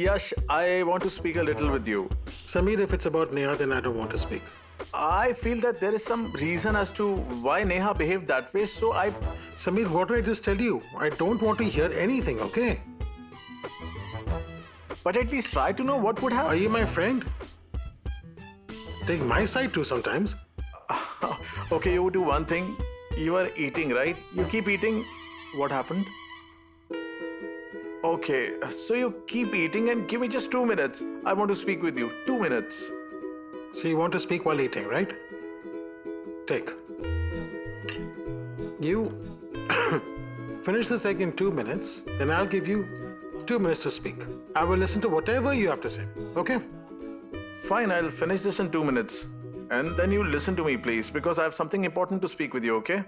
Yash, I want to speak a little with you. Sameer, if it's about Neha, then I don't want to speak. I feel that there is some reason as to why Neha behaved that way, so I. Sameer, what did I just tell you? I don't want to hear anything, okay? But at least try to know what would Are have. you my friend? Take my side too sometimes. Okay, you do one thing. You are eating, right? You keep eating. What happened? Okay, so you keep eating and give me just 2 minutes. I want to speak with you. 2 minutes. So you want to speak while eating, right? Take. You finish this egg in 2 minutes, then I'll give you 2 minutes to speak. I will listen to whatever you have to say, okay? Fine, I'll finish this in 2 minutes. And then you listen to me, please, because I have something important to speak with you, okay?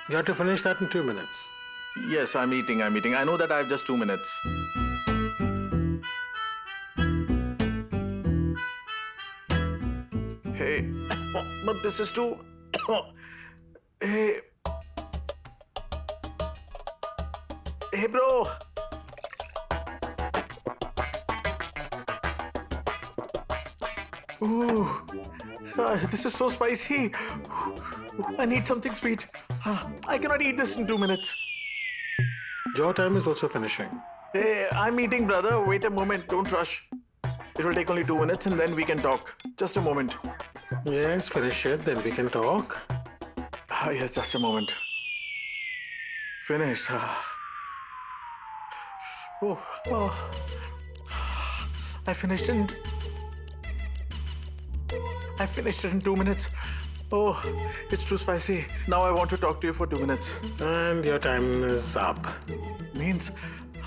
You have to finish that in 2 minutes. Yes, I'm eating. I know that I have just 2 minutes. Hey, but this is too. Hey. Hey, bro. Ooh, this is so spicy. I need something sweet. I cannot eat this in 2 minutes. Your time is also finishing. Hey, I'm eating, brother. Wait a moment. Don't rush. It will take only 2 minutes and then we can talk. Just a moment. Yes, finish it, then we can talk. Yes, just a moment. Finished. Oh. I finished in 2 minutes. Oh, it's too spicy. Now I want to talk to you for 2 minutes. And your time is up. Means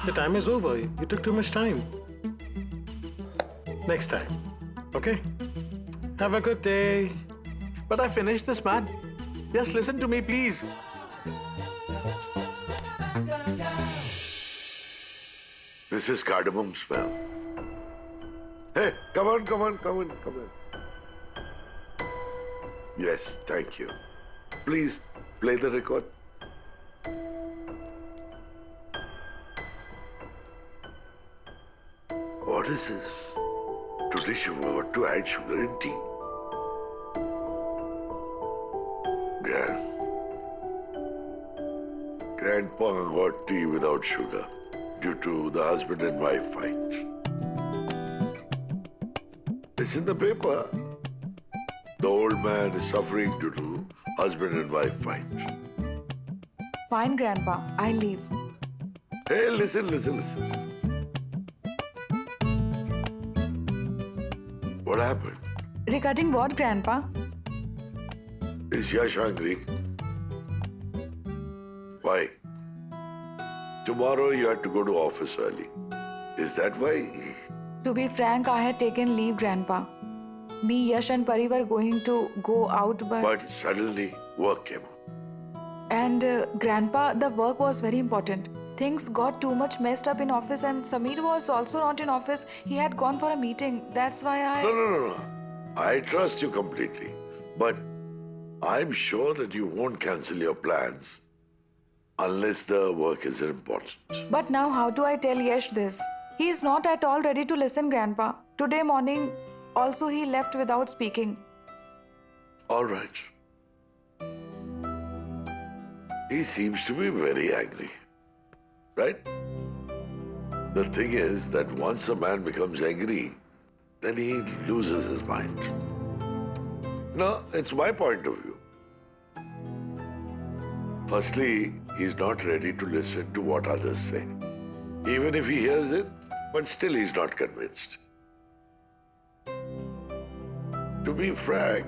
The time is over. You took too much time. Next time. Okay? Have a good day. but I finished this, man. Just listen to me, please. This is cardamom smell. Hey, come on. Yes, thank you. Please play the record. What is this? Today she forgot to add sugar in tea. Grandpa got tea without sugar due to the husband and wife fight. It's in the paper. The old man is suffering due to husband and wife fight. Fine, Grandpa. I leave. Hey, listen. What happened? Regarding what, Grandpa? Is Yash hungry? Why? Tomorrow you have to go to office early. Is that why? To be frank, I had taken leave, Grandpa. Me, Yash and Pari were going to go out, But suddenly work came up. And Grandpa, the work was very important. Things got too much messed up in office and Sameer was also not in office. He had gone for a meeting. That's why No. I trust you completely. But I'm sure that you won't cancel your plans unless the work is important. But now how do I tell Yash this? He is not at all ready to listen, Grandpa. Today morning, also he left without speaking. All right. He seems to be very angry. Right? The thing is that once a man becomes angry, then he loses his mind. No, it's my point of view. Firstly, he's not ready to listen to what others say. Even if he hears it, but still he's not convinced. To be frank,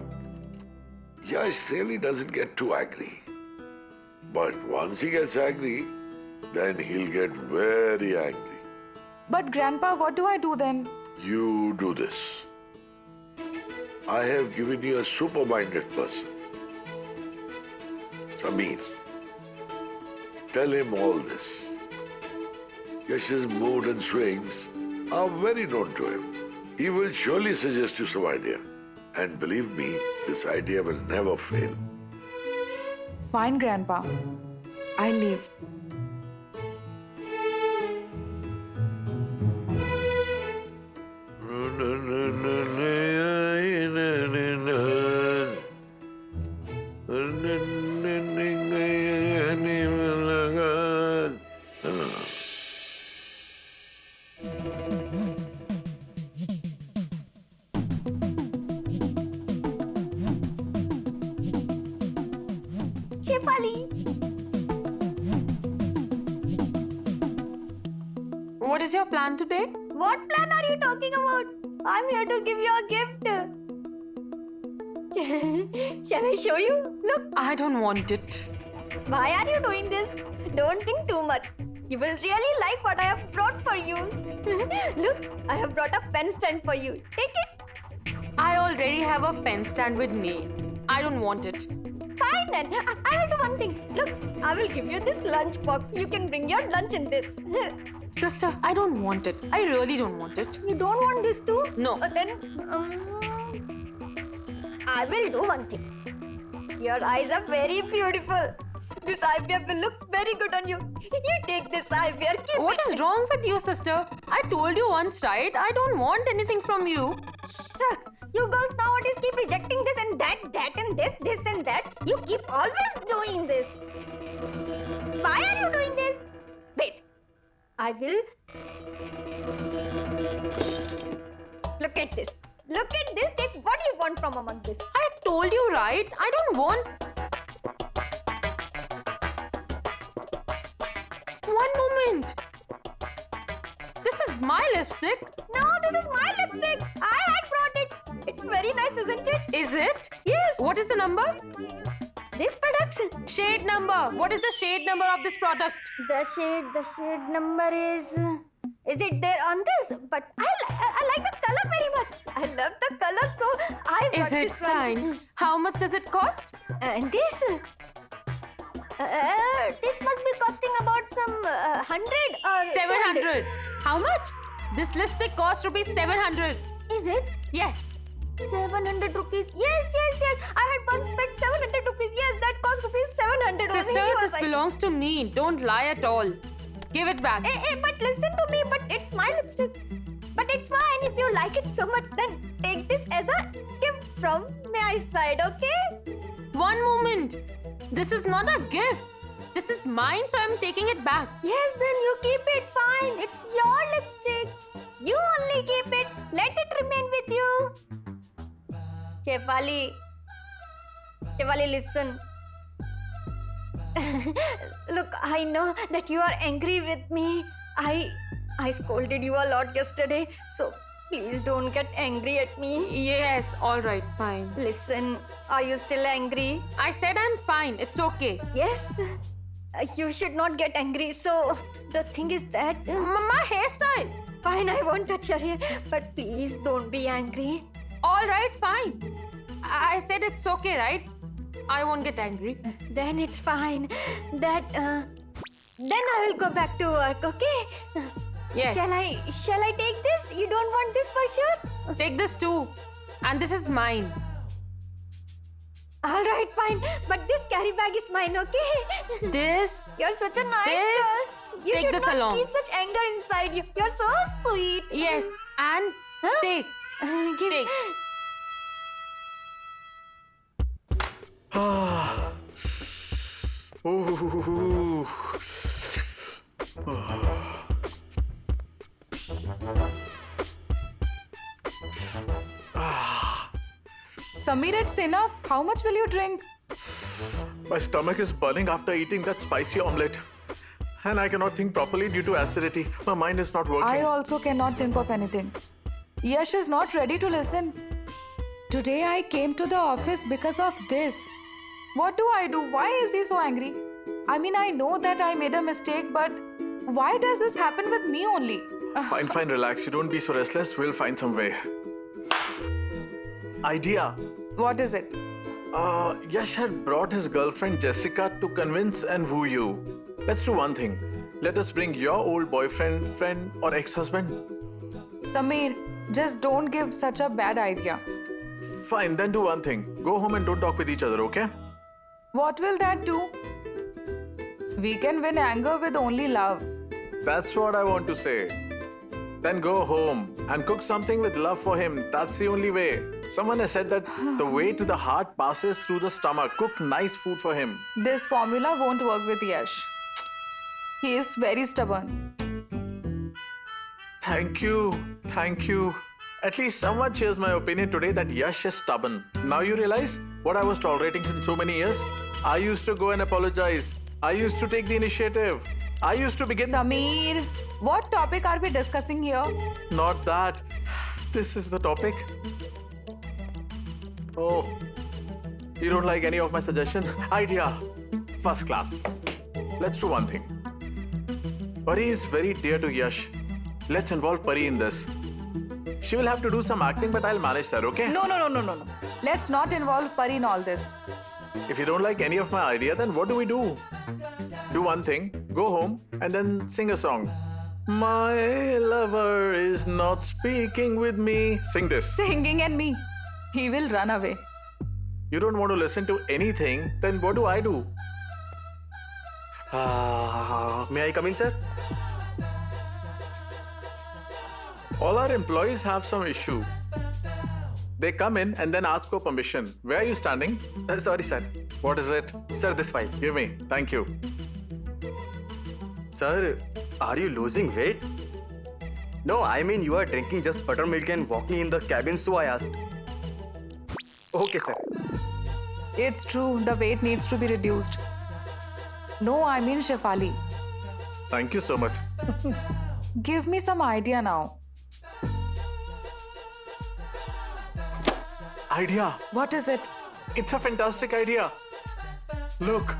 Yash really doesn't get too angry. But once he gets angry, then he'll get very angry. But Grandpa, what do I do then? You do this. I have given you a super-minded person. Sameer. Tell him all this. Yash's mood and swings are very known to him. He will surely suggest you some idea. And believe me, this idea will never fail. Fine, Grandpa. I leave. Shefali, What is your plan today? what plan are you talking about? I'm here to give you a gift. Shall I show you? Look, I don't want it. why are you doing this? Don't think too much. You will really like what I have brought for you. Look, I have brought a pen stand for you. Take it. I already have a pen stand with me. I don't want it. Fine then. I will do one thing. Look, I will give you this lunch box. You can bring your lunch in this. Sister, I don't want it. I really don't want it. You don't want this too? No. I will do one thing. Your eyes are very beautiful. This IVF will look very good on you. You take this IVF. Keep What it. is wrong with you, sister? I told you once, right? I don't want anything from you. You girls nowadays keep rejecting this and that and this and that. You keep always doing this. Why are you doing this? Wait. I will. Look at this. Look at this. Take what you want from among this. I told you, right? I don't want. One moment. This is my lipstick. No, this is my lipstick. I had brought it. It's very nice, isn't it? Is it? Yes. What is the number? This product. Shade number. What is the shade number of this product? The shade number is. Is it there on this? But I like the color very much. I love the color, so I bought Is it this one. fine? How much does it cost? And this. This must be costing about some 100 or 700. How much? This lipstick costs rupees 700. Is it? Yes. 700 rupees. Yes. I had once spent 700 rupees. Yes, that cost rupees 700 only. Sister, You are this right. belongs to me. Don't lie at all. Give it back. But listen to me. But it's my lipstick. But it's fine. If you like it so much, then take this as a gift from my side, okay? One moment. This is not a gift. This is mine, so I'm taking it back. Yes, then you keep it fine. It's your lipstick. You only keep it. Let it remain with you. Shefali, listen. Look, I know that you are angry with me. I scolded you a lot yesterday, so please don't get angry at me. Yes, all right, fine. Listen, are you still angry? I said I'm fine. It's okay. Yes. You should not get angry. So the thing is that My hairstyle. fine, I won't touch your hair, but please don't be angry. All right, fine. I said it's okay, right? I won't get angry. Then it's fine. Then I will go back to work. Okay? Yes. Shall I take this? You don't want this for sure? Take this too. And this is mine. All right, fine. But this carry bag is mine. Okay? This. You're such a nice This? girl. You Take should this not along. keep such anger inside you. You're so sweet. Yes. And Huh? take. Give- Take. Ooh. Samir, it's enough. How much will you drink? My stomach is burning after eating that spicy omelette. And I cannot think properly due to acidity. My mind is not working. I also cannot think of anything. Yash is not ready to listen. Today I came to the office because of this. What do I do? Why is he so angry? I mean, I know that I made a mistake, but why does this happen with me only? Fine, relax. You don't be so restless. We'll find some way. Idea. What is it? Yash had brought his girlfriend Jessica to convince and woo you. Let's do one thing. Let us bring your old boyfriend, friend, or ex-husband. Samir, Just don't give such a bad idea. Fine, then do one thing. Go home and don't talk with each other, okay? What will that do? We can win anger with only love. That's what I want to say. Then go home and cook something with love for him. That's the only way. Someone has said that the way to the heart passes through the stomach. Cook nice food for him. This formula won't work with Yash. He is very stubborn. Thank you. Thank you. At least someone shares my opinion today that Yash is stubborn. Now you realize what I was tolerating since so many years? I used to go and apologize. I used to take the initiative. I used to begin... Sameer, what topic are we discussing here? Not that. This is the topic. Oh. You don't like any of my suggestions? Idea. First class. Let's do one thing. Pari is very dear to Yash. Let's involve Pari in this. She will have to do some acting, but I'll manage that, okay? No. Let's not involve Pari in all this. If you don't like any of my idea, then what do we do? Do one thing, go home, and then sing a song. My lover is not speaking with me. Sing this. Singing and me. He will run away. You don't want to listen to anything, then what do I do? May I come in, sir? All our employees have some issue. They come in and then ask for permission. Where are you standing? Sorry, sir. What is it? Sir, this file. Give me. Thank you. Sir, are you losing weight? No, I mean you are drinking just buttermilk and walking in the cabin, so I asked. Okay, sir. It's true, the weight needs to be reduced. No, I mean Shefali. Thank you so much. Give me some idea now. Idea. What is it? It's a fantastic idea. Look.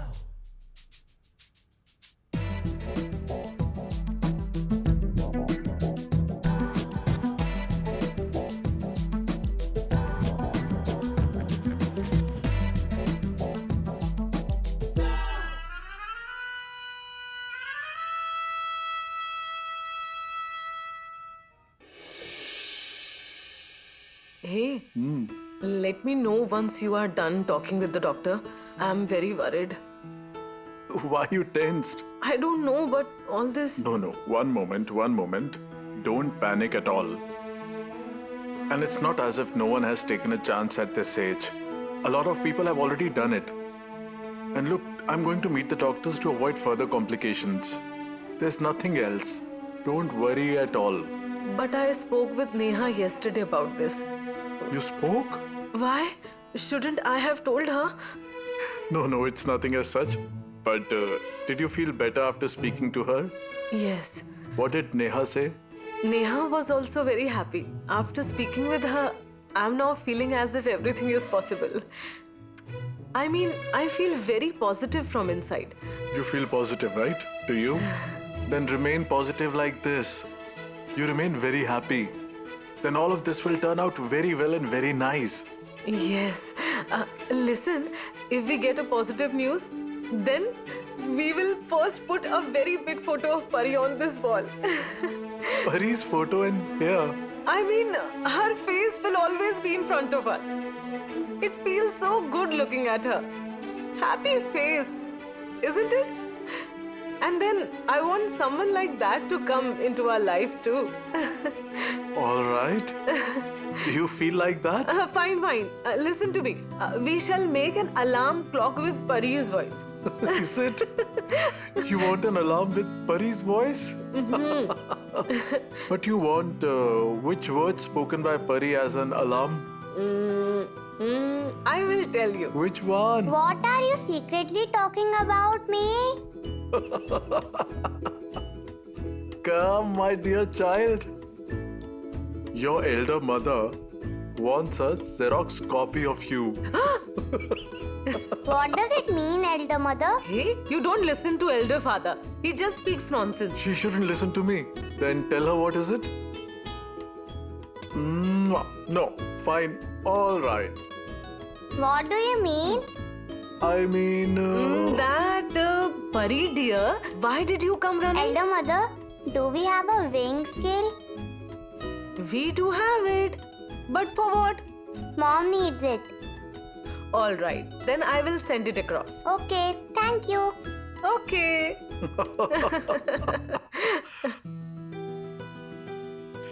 Hey, let me know once you are done talking with the doctor. I'm very worried. Why are you tensed? I don't know, but all this... No. One moment. Don't panic at all. And it's not as if no one has taken a chance at this age. A lot of people have already done it. And look, I'm going to meet the doctors to avoid further complications. There's nothing else. Don't worry at all. But I spoke with Neha yesterday about this. You spoke? Why? Shouldn't I have told her? No, it's nothing as such. But did you feel better after speaking to her? Yes. What did Neha say? Neha was also very happy. After speaking with her, I'm now feeling as if everything is possible. I mean, I feel very positive from inside. You feel positive, right? Do you? Then remain positive like this. You remain very happy. Then all of this will turn out very well and very nice. Yes. Listen, if we get a positive news, then we will first put a very big photo of Pari on this wall. Pari's photo and here. I mean, her face will always be in front of us. It feels so good looking at her. Happy face, isn't it? And then I want someone like that to come into our lives too. All right. Do you feel like that? Fine. Listen to me. We shall make an alarm clock with Pari's voice. Is it? You want an alarm with Pari's voice? But you want which words spoken by Pari as an alarm? I will tell you. Which one? What are you secretly talking about me? Come, my dear child. Your elder mother wants a Xerox copy of you. What does it mean, elder mother? Hey, you don't listen to elder father. He just speaks nonsense. She shouldn't listen to me. Then tell her what is it? No, fine, all right. What do you mean? I mean... That Pari dear, why did you come running? Elder mother, do we have a weighing scale? We do have it. But for what? Mom needs it. Alright, then I will send it across. Okay, thank you. Okay.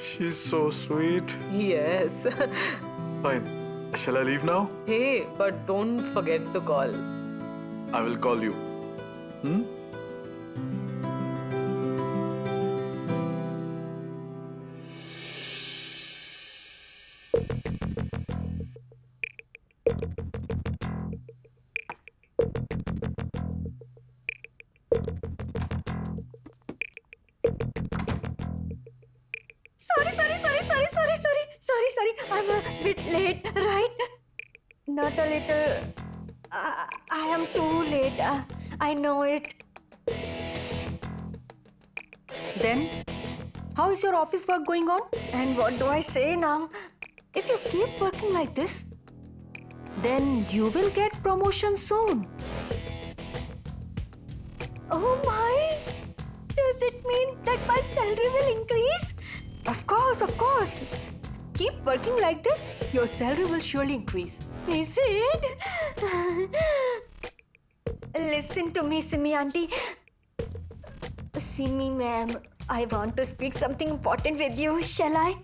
She's so sweet. Yes. Fine. Shall I leave now? Hey, but don't forget the call. I will call you. Sorry. I'm a bit late, right? Not a little. I am too late. I know it. Then, how is your office work going on? And what do I say now? If you keep working like this, then you will get promotion soon. Oh my! Does it mean that my salary will increase? Of course. Keep working like this, your salary will surely increase. Is it? Listen to me, Simi auntie. Simi ma'am, I want to speak something important with you. Shall I?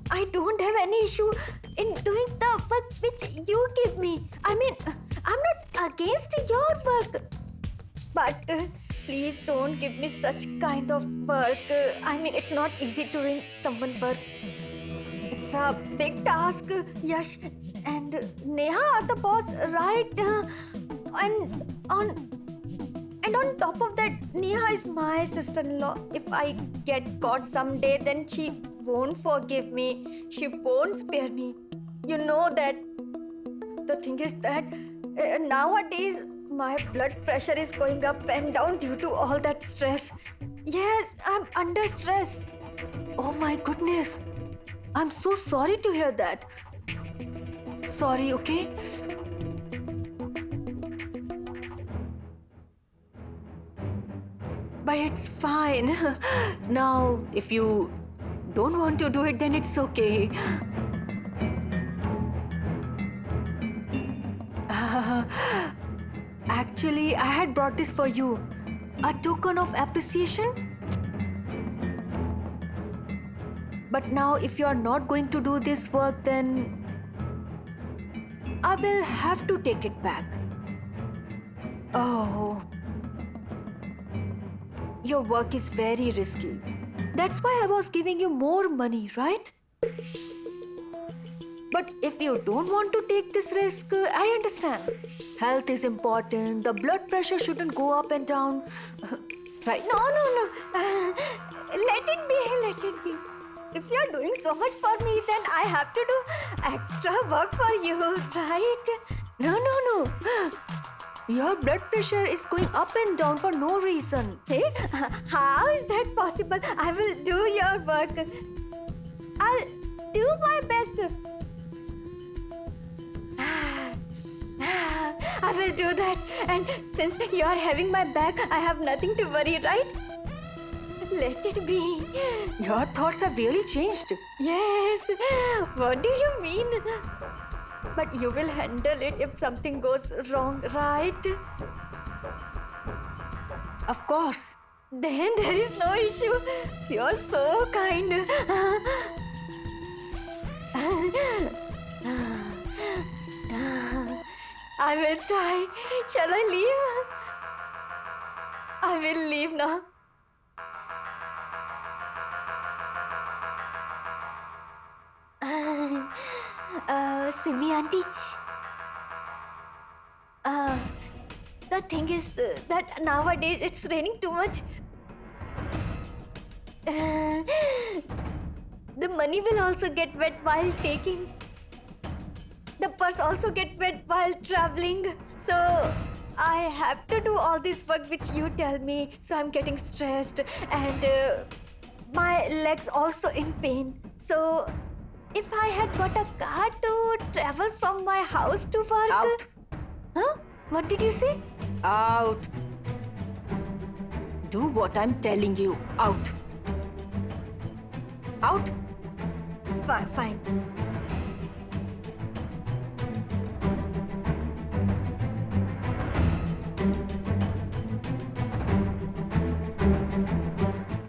I don't have any issue in doing the work which you give me. I mean, I'm not against your work. But please don't give me such kind of work. I mean, it's not easy to doing someone's work. It's a big task. Yash and Neha are the boss, right? And on top of that, Neha is my sister-in-law. If I get caught someday, then she won't forgive me. She won't spare me. You know that. The thing is that nowadays my blood pressure is going up and down due to all that stress. Yes, I'm under stress. Oh my goodness. I'm so sorry to hear that. Sorry, okay? But it's fine. Now, if you don't want to do it, then it's okay. Actually, I had brought this for you. A token of appreciation. But now, if you are not going to do this work, then I will have to take it back. Oh. Your work is very risky. That's why I was giving you more money, right? But if you don't want to take this risk, I understand. Health is important. The blood pressure shouldn't go up and down. Right? No. Let it be. If you're doing so much for me, then I have to do extra work for you, right? No. Your blood pressure is going up and down for no reason. Hey, how is that possible? I will do your work. I'll do my best. I will do that. And since you are having my back, I have nothing to worry, right? Let it be. Your thoughts have really changed. Yes. What do you mean? But you will handle it if something goes wrong, right? Of course. Then there is no issue. You're so kind. I will try. Shall I leave? I will leave now. Simi auntie. The thing is that nowadays it's raining too much. The money will also get wet while taking. The purse also get wet while traveling. So I have to do all this work which you tell me. So I'm getting stressed and my legs also in pain. So if I had got a car to travel from my house to work... Out. Huh? What did you say? Out. Do what I'm telling you. Out. Out. fine.